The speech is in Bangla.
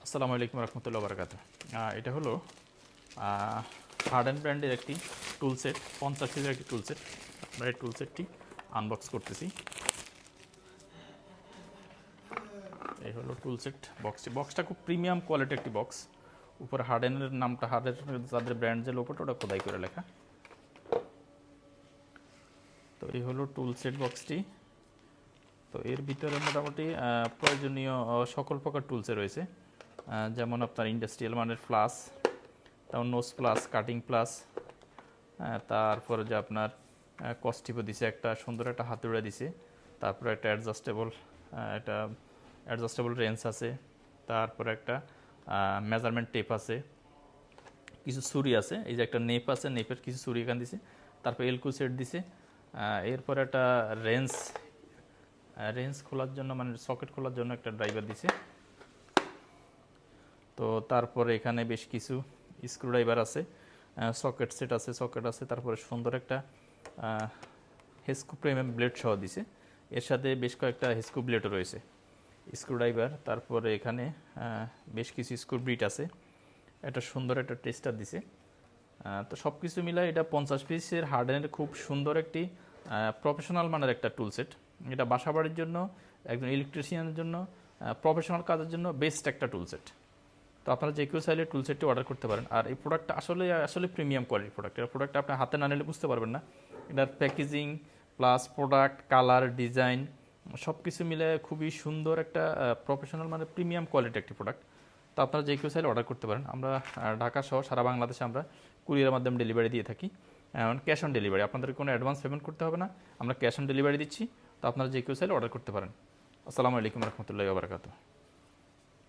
আসসালামু আলাইকুম রহমতুল্লাহ বারকাত। এটা হলো হার্ডেন ব্র্যান্ডের একটি টুল সেট, 50 পিসের একটি টুল সেট। আমরা এই টুল সেটটি আনবক্স করতেছি। এই হলো টুল সেট বক্সটি। বক্সটা খুব প্রিমিয়াম কোয়ালিটি একটি বক্স। উপরে হার্ডেনের নামটা, হার্ডেনের যাদের ব্র্যান্ড যে লোগোটা ওটা খোদাই করে লেখা। তো এই হলো টুল সেট বক্সটি। তো এর ভিতরে মোটামুটি প্রয়োজনীয় সকল প্রকার টুলসে রয়েছে, যেমন আপনার ইন্ডাস্ট্রিয়াল মানের প্লাস, তারপর নোজ প্লাস, কাটিং প্লাস, তারপরে যে আপনার কস্টিপও দিছে, একটা সুন্দর একটা হাতুড়া দিছে, তারপরে একটা অ্যাডজাস্টেবল রেঞ্জ আছে, তারপরে একটা মেজারমেন্ট টেপ আছে, কিছু ছুরি আছে, এই যে একটা নেপ আছে, নেপের কিছু ছুরি এখান দিছে, তারপর এলকু সেট দিছে, এরপরে একটা রেঞ্জ খোলার জন্য, মানে সকেট খোলার জন্য একটা ড্রাইভার দিছে। তো তারপরে এখানে বেশ কিছু স্ক্রু ড্রাইভার আছে, সকেট সেট আছে, সকেট আছে, তারপরে সুন্দর একটা হেস্কু প্রিমিয়াম ব্লেড সহ দিছে। এর সাথে বেশ কয়েকটা হেস্কু ব্লেডও রয়েছে, স্ক্রু ড্রাইভার। তারপরে এখানে বেশ কিছু স্ক্রু ব্রিট আছে, একটা সুন্দর একটা টেস্টার দিছে। তো সব কিছু মিলাই এটা 50 পিসের হার্ডেনের খুব সুন্দর একটি প্রফেশনাল মানের একটা টুল সেট। এটা বাসা বাড়ির জন্য, একজন ইলেকট্রিশিয়ানের জন্য, প্রফেশনাল কাজের জন্য বেস্ট একটা টুল সেট। তো আপনারা যে কেউ চাইলে টুল সেটটি অর্ডার করতে পারেন। আর এই প্রোডাক্টটা আসলে প্রিমিয়াম কোয়ালিটির প্রোডাক্ট। এটা প্রোডাক্টটা আপনি হাতে না নিলে বুঝতে পারবেন না। এটার packaging plus product, colour, design সব কিছু মিলে খুবই সুন্দর একটা প্রফেশনাল মানে প্রিমিয়াম কোয়ালিটির একটি প্রোডাক্ট। তো আপনারা যে কেউ চাইলে অর্ডার করতে পারেন। আমরা ঢাকা সহ সারা বাংলাদেশে আমরা কুরিয়ারের মাধ্যমে ডেলিভারি দিয়ে থাকি, ক্যাশ অন ডেলিভারি। আপনাদের কোনো অ্যাডভান্স পেমেন্ট করতে হবে না, আমরা ক্যাশ অন ডেলিভারি দিচ্ছি। তো আপনারা যে কেউ চাইলে অর্ডার করতে পারেন। আসসালামু আলাইকুম রহমতুল্লাহি ওয়া বারাকাতুহু।